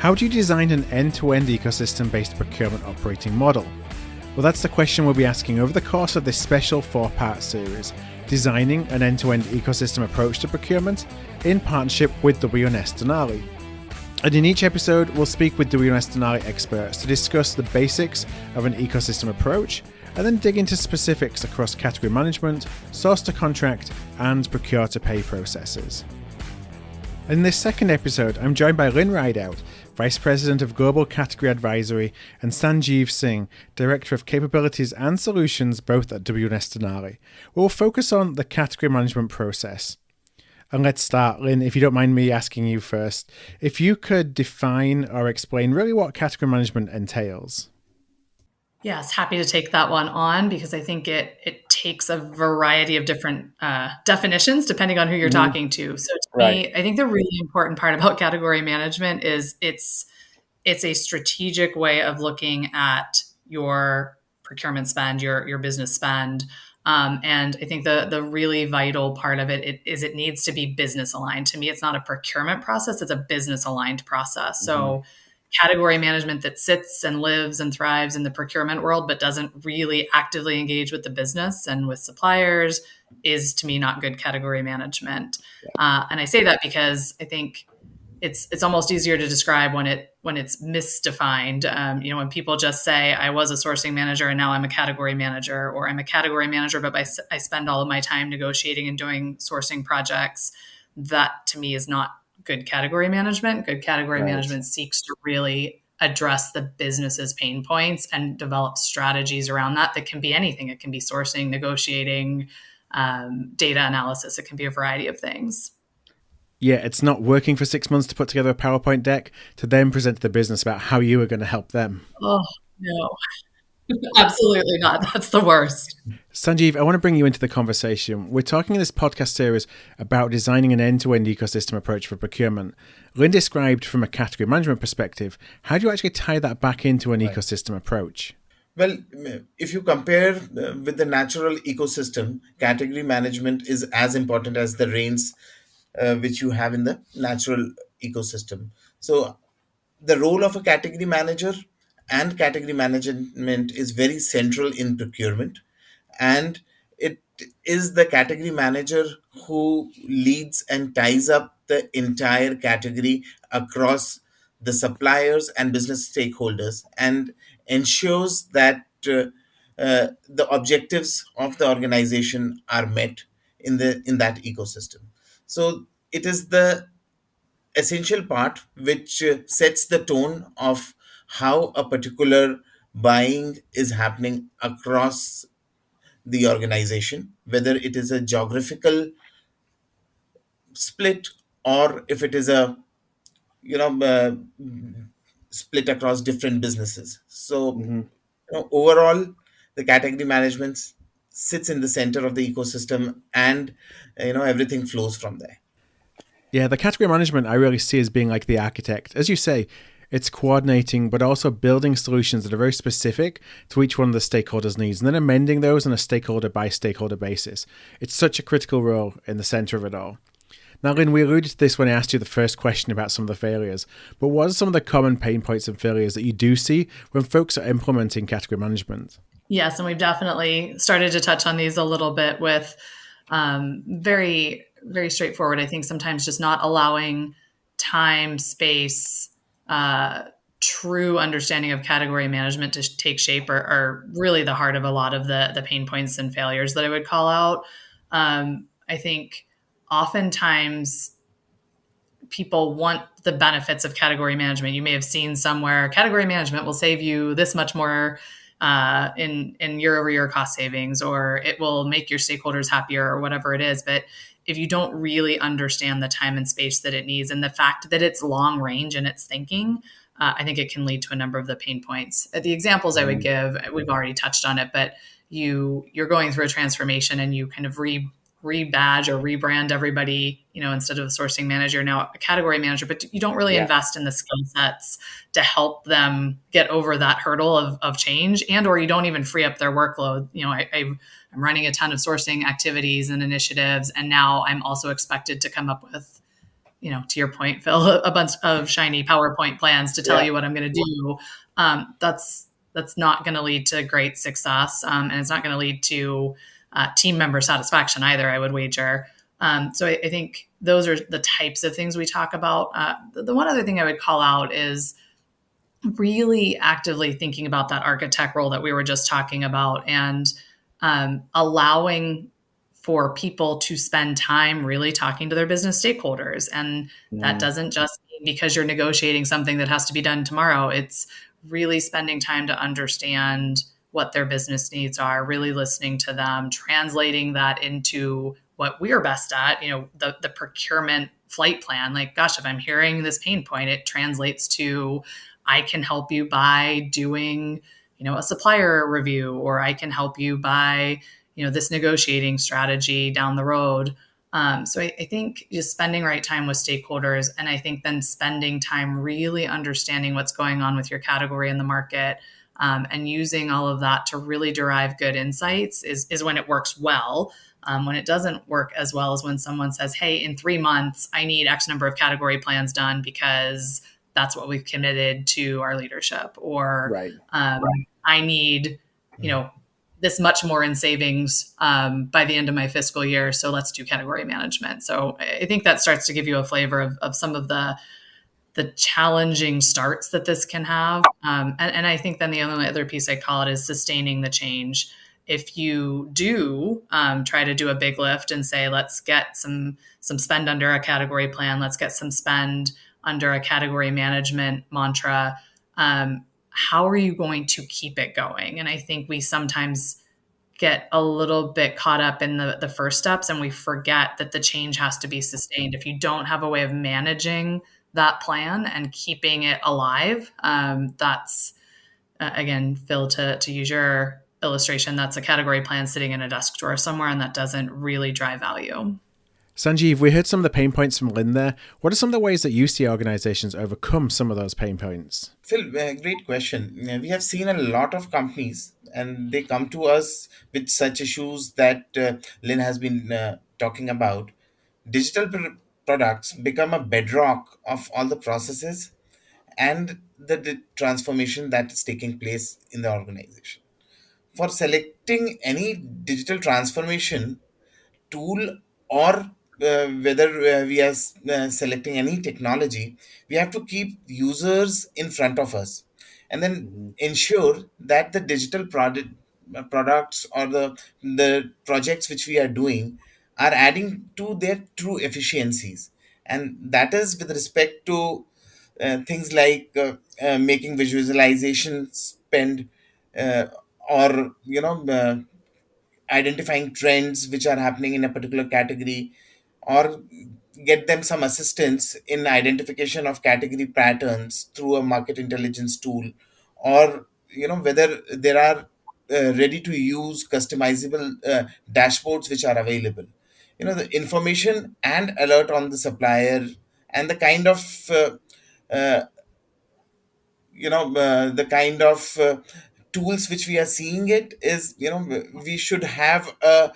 How do you design an end-to-end ecosystem-based procurement operating model? Well, that's the question we'll be asking over the course of this special 4-part series, Designing an End-to-End Ecosystem Approach to Procurement, in partnership with WNS Denali. And in each episode, we'll speak with WNS Denali experts to discuss the basics of an ecosystem approach, and then dig into specifics across category management, source to contract, and procure to pay processes. In this second episode, I'm joined by Lynn Rideout, Vice President of Global Category Advisory, and Sanjeev Singh, Director of Capabilities and Solutions, both at WNS Denali. We'll focus on the category management process. And let's start, Lynn, if you don't mind me asking you first, if you could define or explain really what category management entails. Yes, happy to take that one on because I think it takes a variety of different definitions depending on who you're talking to. So to me, I think the really important part about category management is it's a strategic way of looking at your procurement spend, your business spend. And I think the really vital part of it is it needs to be business aligned. To me, it's not a procurement process, it's a business aligned process. So category management that sits and lives and thrives in the procurement world, but doesn't really actively engage with the business and with suppliers is, to me, not good category management. And I say that because I think it's almost easier to describe when it's misdefined. When people just say, I was a sourcing manager and now I'm a category manager, or I'm a category manager, but I spend all of my time negotiating and doing sourcing projects. That, to me, is not good category management. Good category management seeks to really address the business's pain points and develop strategies around that can be anything. It can be sourcing, negotiating, data analysis. It can be a variety of things. Yeah, it's not working for 6 months to put together a PowerPoint deck to then present to the business about how you are going to help them. Oh, no. Absolutely not. That's the worst. Sanjeev, I want to bring you into the conversation. We're talking in this podcast series about designing an end-to-end ecosystem approach for procurement. Lynn described from a category management perspective. How do you actually tie that back into an ecosystem approach? Well, if you compare with the natural ecosystem, category management is as important as the reins which you have in the natural ecosystem. So the role of a category manager and category management is very central in procurement. And it is the category manager who leads and ties up the entire category across the suppliers and business stakeholders and ensures that the objectives of the organization are met in that ecosystem. So it is the essential part which sets the tone of how a particular buying is happening across the organization, whether it is a geographical split or if it is a split across different businesses. So overall, the category management sits in the center of the ecosystem, and everything flows from there. Yeah, the category management I really see as being like the architect. As you say, it's coordinating, but also building solutions that are very specific to each one of the stakeholders' needs, and then amending those on a stakeholder by stakeholder basis. It's such a critical role in the center of it all. Now, Lynn, we alluded to this when I asked you the first question about some of the failures, but what are some of the common pain points and failures that you do see when folks are implementing category management? Yes, and we've definitely started to touch on these a little bit with very, very straightforward. I think sometimes just not allowing time, space, true understanding of category management to take shape are really the heart of a lot of the pain points and failures that I would call out. I think oftentimes people want the benefits of category management. You may have seen somewhere category management will save you this much more in year-over-year cost savings, or it will make your stakeholders happier, or whatever it is. But if you don't really understand the time and space that it needs and the fact that it's long range in its thinking, I think it can lead to a number of the pain points. The examples I would give, we've already touched on it, but you're going through a transformation and you kind of rebadge or rebrand everybody, instead of a sourcing manager, now a category manager, but you don't really invest in the skill sets to help them get over that hurdle of change, or you don't even free up their workload. I'm running a ton of sourcing activities and initiatives, and now I'm also expected to come up with to your point, Phil, a bunch of shiny PowerPoint plans to tell Yeah. you what I'm going to do. That's not going to lead to great success, and it's not going to lead to team member satisfaction either, I would wager. So I think those are the types of things we talk about. The one other thing I would call out is really actively thinking about that architect role that we were just talking about, and allowing for people to spend time really talking to their business stakeholders. And that doesn't just mean because you're negotiating something that has to be done tomorrow. It's really spending time to understand what their business needs are, really listening to them, translating that into what we're best at, the procurement flight plan. Like, gosh, if I'm hearing this pain point, it translates to I can help you by doing, a supplier review, or I can help you by, this negotiating strategy down the road. So I think just spending right time with stakeholders, and I think then spending time really understanding what's going on with your category in the market, and using all of that to really derive good insights is when it works well. When it doesn't work as well as when someone says, hey, in 3 months, I need X number of category plans done because that's what we've committed to our leadership, or Right. I need, this much more in savings by the end of my fiscal year. So let's do category management. So I think that starts to give you a flavor of some of the challenging starts that this can have. And I think then the only other piece I call it is sustaining the change. If you do try to do a big lift and say, let's get some spend under a category plan, let's get some spend under a category management mantra, how are you going to keep it going? And I think we sometimes get a little bit caught up in the first steps, and we forget that the change has to be sustained. If you don't have a way of managing that plan and keeping it alive, that's, again, Phil, to use your illustration, that's a category plan sitting in a desk drawer somewhere, and that doesn't really drive value. Sanjeev, we heard some of the pain points from Lynn there. What are some of the ways that you see organizations overcome some of those pain points? Phil, great question. We have seen a lot of companies, and they come to us with such issues that Lynn has been talking about. Digital products become a bedrock of all the processes and the transformation that is taking place in the organization. For selecting any digital transformation tool, or whether we are selecting any technology, we have to keep users in front of us, and then ensure that the digital products, or the projects which we are doing, are adding to their true efficiencies. And that is with respect to things like making visualization spend, uh, or identifying trends which are happening in a particular category, or get them some assistance in identification of category patterns through a market intelligence tool, or whether there are ready to use customizable dashboards which are available. The information and alert on the supplier, and the kind of uh, the kind of tools which we are seeing it is, we should have a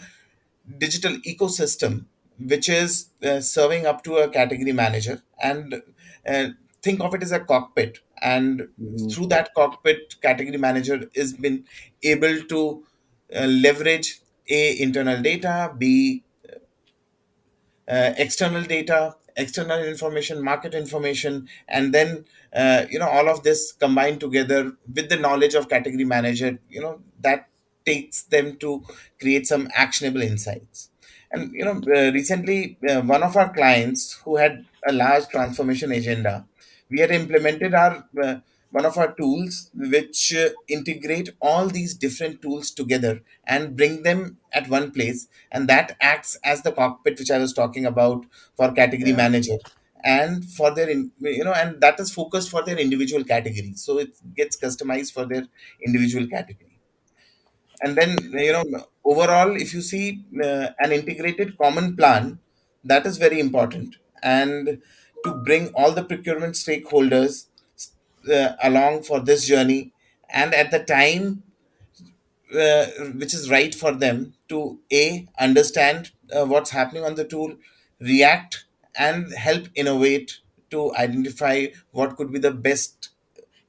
digital ecosystem which is serving up to a category manager, and uh, think of it as a cockpit, and through that cockpit, category manager is been able to leverage a internal data, b external data, external information, market information, and then all of this combined together with the knowledge of category manager, that takes them to create some actionable insights. And recently, one of our clients who had a large transformation agenda, we had implemented our one of our tools which integrate all these different tools together and bring them at one place, and that acts as the cockpit which I was talking about for category Yeah. manager, and for their and that is focused for their individual category, so it gets customized for their individual category. And then overall, if you see an integrated common plan, that is very important, and to bring all the procurement stakeholders along for this journey, and at the time uh, which is right for them to a understand what's happening on the tool, react, and help innovate to identify what could be the best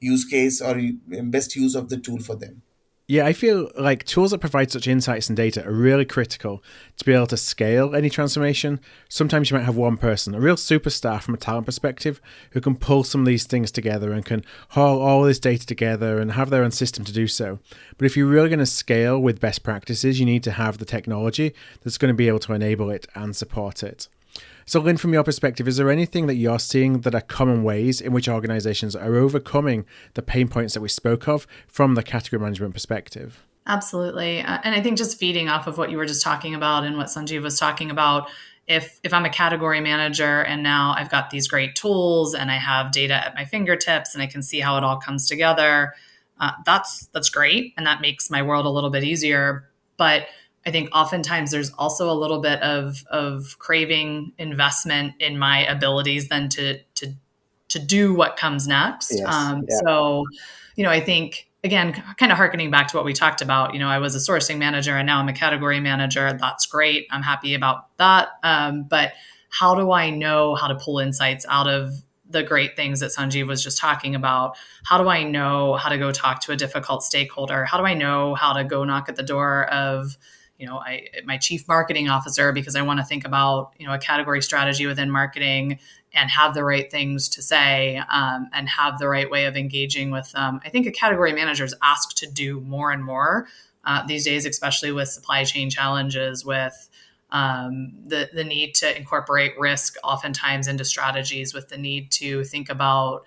use case or best use of the tool for them. Yeah, I feel like tools that provide such insights and data are really critical to be able to scale any transformation. Sometimes you might have one person, a real superstar from a talent perspective, who can pull some of these things together and can haul all this data together and have their own system to do so. But if you're really going to scale with best practices, you need to have the technology that's going to be able to enable it and support it. So, Lynn, from your perspective, is there anything that you're seeing that are common ways in which organizations are overcoming the pain points that we spoke of from the category management perspective? Absolutely. And I think just feeding off of what you were just talking about and what Sanjeev was talking about, if I'm a category manager and now I've got these great tools and I have data at my fingertips and I can see how it all comes together, that's great. And that makes my world a little bit easier. But I think oftentimes there's also a little bit of craving investment in my abilities then to do what comes next. Yes. Yeah. So, I think again, kind of harkening back to what we talked about, I was a sourcing manager and now I'm a category manager. That's great. I'm happy about that. But how do I know how to pull insights out of the great things that Sanjeev was just talking about? How do I know how to go talk to a difficult stakeholder? How do I know how to go knock at the door of my chief marketing officer because I want to think about, a category strategy within marketing and have the right things to say and have the right way of engaging with them. I think a category manager is asked to do more and more these days, especially with supply chain challenges, with the need to incorporate risk oftentimes into strategies, with the need to think about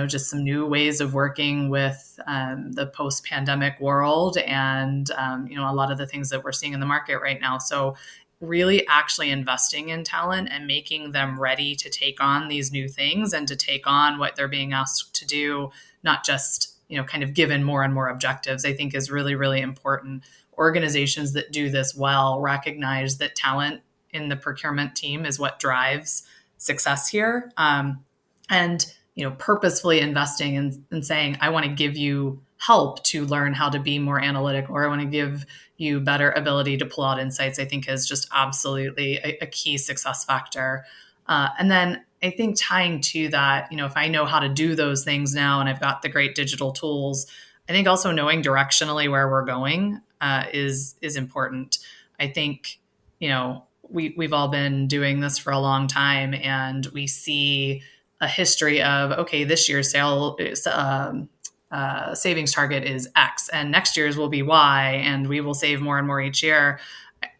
just some new ways of working with the post-pandemic world and, a lot of the things that we're seeing in the market right now. So really actually investing in talent and making them ready to take on these new things and to take on what they're being asked to do, not just, kind of given more and more objectives, I think is really, really important. Organizations that do this well recognize that talent in the procurement team is what drives success here. And purposefully investing in saying, I want to give you help to learn how to be more analytic, or I want to give you better ability to pull out insights, I think is just absolutely a key success factor. And then I think tying to that, if I know how to do those things now and I've got the great digital tools, I think also knowing directionally where we're going is important. I think, we've all been doing this for a long time and we see a history of, okay, this year's savings target is X and next year's will be Y and we will save more and more each year.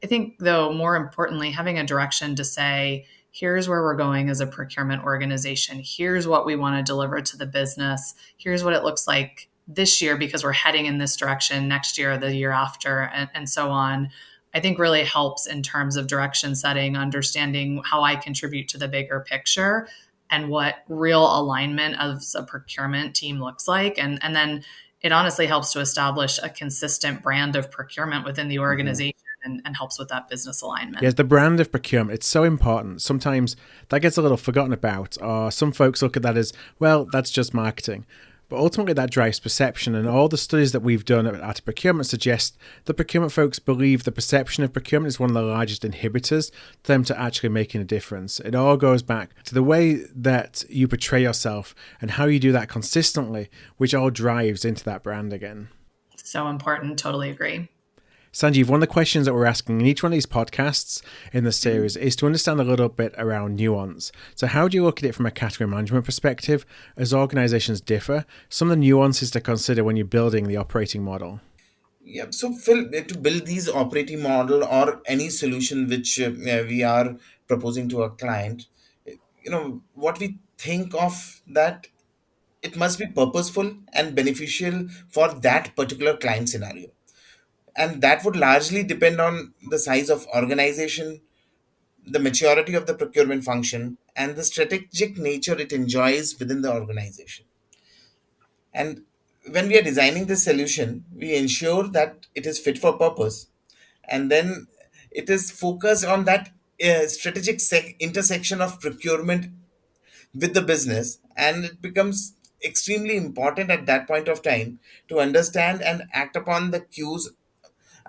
I think, though, more importantly, having a direction to say, here's where we're going as a procurement organization. Here's what we want to deliver to the business. Here's what it looks like this year because we're heading in this direction next year, the year after, and so on. I think really helps in terms of direction setting, understanding how I contribute to the bigger picture and what real alignment of a procurement team looks like. And then it honestly helps to establish a consistent brand of procurement within the organization and helps with that business alignment. Yes, the brand of procurement, it's so important. Sometimes that gets a little forgotten about, or some folks look at that as, well, that's just marketing. But ultimately, that drives perception, and all the studies that we've done at Art of Procurement suggest that procurement folks believe the perception of procurement is one of the largest inhibitors to them to actually making a difference. It all goes back to the way that you portray yourself and how you do that consistently, which all drives into that brand again. So important. Totally agree. Sanjeev, one of the questions that we're asking in each one of these podcasts in the series is to understand a little bit around nuance. So how do you look at it from a category management perspective as organizations differ? Some of the nuances to consider when you're building the operating model. Yeah, so Phil, to build these operating model or any solution which we are proposing to a client, what we think of that it must be purposeful and beneficial for that particular client scenario. And that would largely depend on the size of organization, the maturity of the procurement function, and the strategic nature it enjoys within the organization. And when we are designing this solution, we ensure that it is fit for purpose, and then it is focused on that strategic intersection of procurement with the business, and it becomes extremely important at that point of time to understand and act upon the cues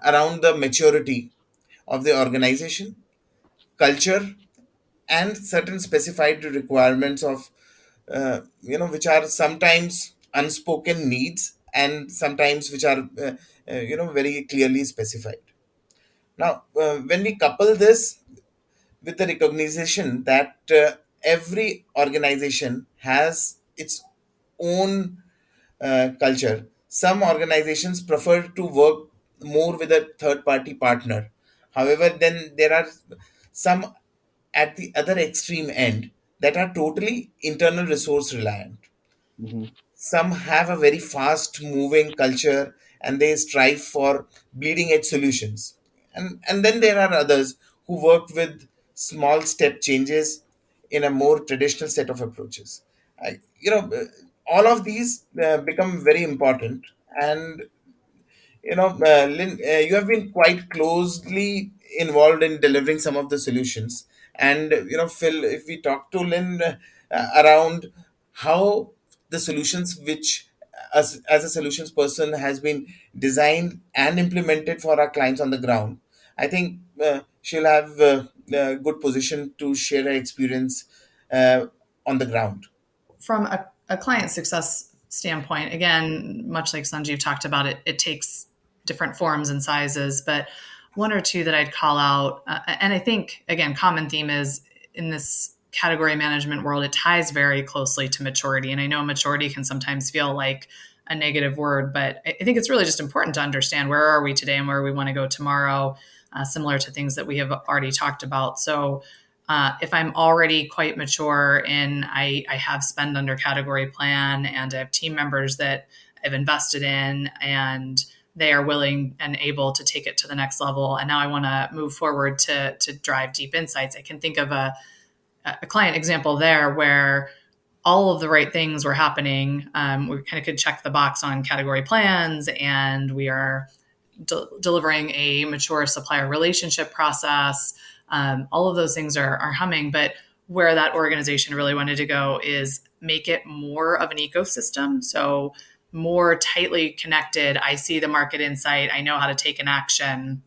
around the maturity of the organization, culture, and certain specified requirements of which are sometimes unspoken needs and sometimes which are very clearly specified. Now when we couple this with the recognition that every organization has its own culture. Some organizations prefer to work more with a third party partner. However, then there are some at the other extreme end that are totally internal resource reliant. Hmm. Some have a very fast moving culture and they strive for bleeding edge solutions. And then there are others who work with small step changes in a more traditional set of approaches. All of these become very important. And Lynn, you have been quite closely involved in delivering some of the solutions. And, Phil, if we talk to Lynn around how the solutions which as a solutions person has been designed and implemented for our clients on the ground, I think she'll have a good position to share her experience uh, on the ground. From a client success standpoint, again, much like Sanjeev talked about, it takes different forms and sizes, but one or two that I'd call out, and I think, again, common theme is in this category management world, it ties very closely to maturity. And I know maturity can sometimes feel like a negative word, but I think it's really just important to understand where are we today and where we want to go tomorrow, similar to things that we have already talked about. So if I'm already quite mature and I have spend under category plan and I have team members that I've invested in and they are willing and able to take it to the next level, and now I want to move forward to drive deep insights, I can think of a client example there where all of the right things were happening. We kind of could check the box on category plans, and we are delivering a mature supplier relationship process. All of those things are humming, but where that organization really wanted to go is make it more of an ecosystem. So more tightly connected. I see the market insight. I know how to take an action.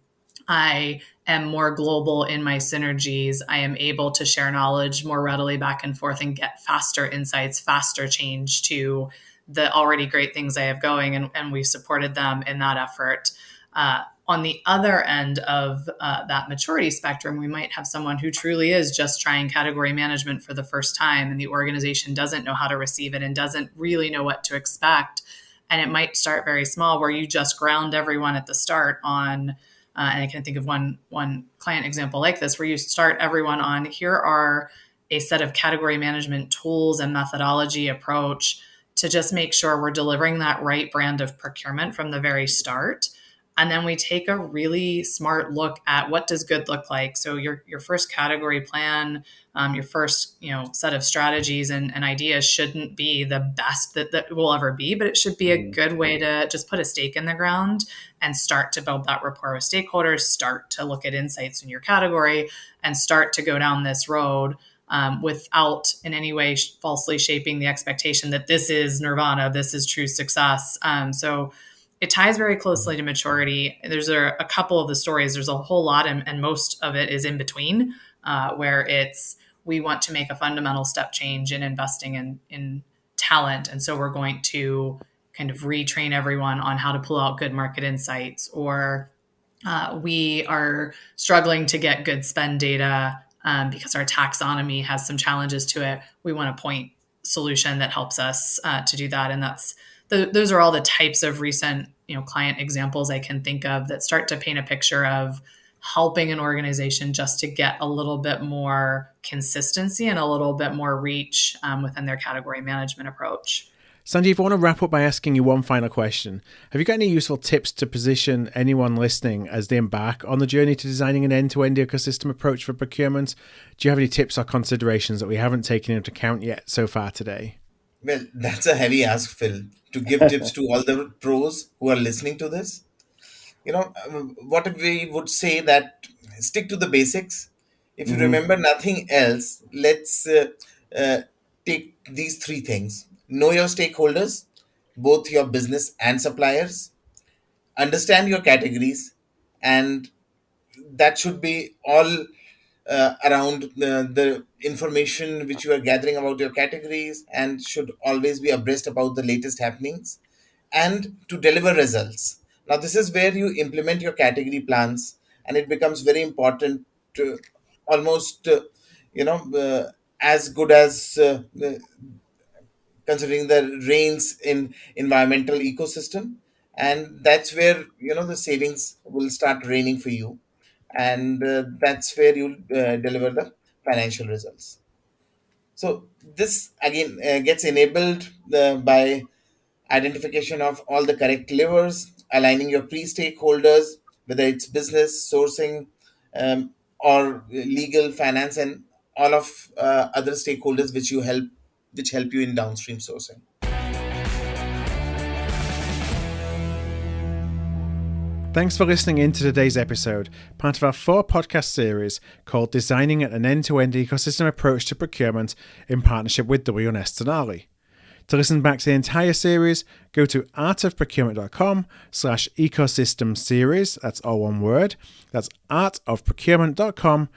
I am more global in my synergies. I am able to share knowledge more readily back and forth and get faster insights, faster change to the already great things I have going. And we've supported them in that effort. On the other end of that maturity spectrum, we might have someone who truly is just trying category management for the first time, and the organization doesn't know how to receive it and doesn't really know what to expect. And it might start very small, where you just ground everyone at the start on, and I can think of one client example like this, where you start everyone on, here are a set of category management tools and methodology approach to just make sure we're delivering that right brand of procurement from the very start. And then we take a really smart look at what does good look like. So your first category plan, your first set of strategies and ideas shouldn't be the best that will ever be, but it should be a good way to just put a stake in the ground and start to build that rapport with stakeholders, start to look at insights in your category, and start to go down this road without in any way falsely shaping the expectation that this is nirvana, this is true success. So it ties very closely to maturity. There's a couple of the stories. There's a whole lot, and most of it is in between, where it's we want to make a fundamental step change in investing in talent, and so we're going to kind of retrain everyone on how to pull out good market insights, or we are struggling to get good spend data because our taxonomy has some challenges to it. We want a point solution that helps us to do that, and those are all the types of recent client examples I can think of that start to paint a picture of helping an organization just to get a little bit more consistency and a little bit more reach within their category management approach. Sanjeev, I want to wrap up by asking you one final question. Have you got any useful tips to position anyone listening as they embark on the journey to designing an end-to-end ecosystem approach for procurement? Do you have any tips or considerations that we haven't taken into account yet so far today? Well, that's a heavy ask, Phil, to give tips to all the pros who are listening to this. What if we would say that stick to the basics? If you Mm-hmm. remember nothing else, let's uh, take these three things: know your stakeholders, both your business and suppliers, understand your categories, and that should be all around the information which you are gathering about your categories, and should always be abreast about the latest happenings, and to deliver results. Now, this is where you implement your category plans, and it becomes very important to almost, as good as considering the reins in environmental ecosystem. And that's where, the savings will start raining for you. And that's where you'll deliver the financial results. So this again gets enabled by identification of all the correct levers, aligning your pre-stakeholders, whether it's business, sourcing, or legal, finance, and all of other stakeholders which help you in downstream sourcing. Thanks for listening in to today's episode, part of our 4-podcast series called Designing an End-to-End Ecosystem Approach to Procurement in partnership with WNS Denali. To listen back to the entire series, go to artofprocurement.com/ecosystem series. That's all one word. That's artofprocurement.com/ecosystem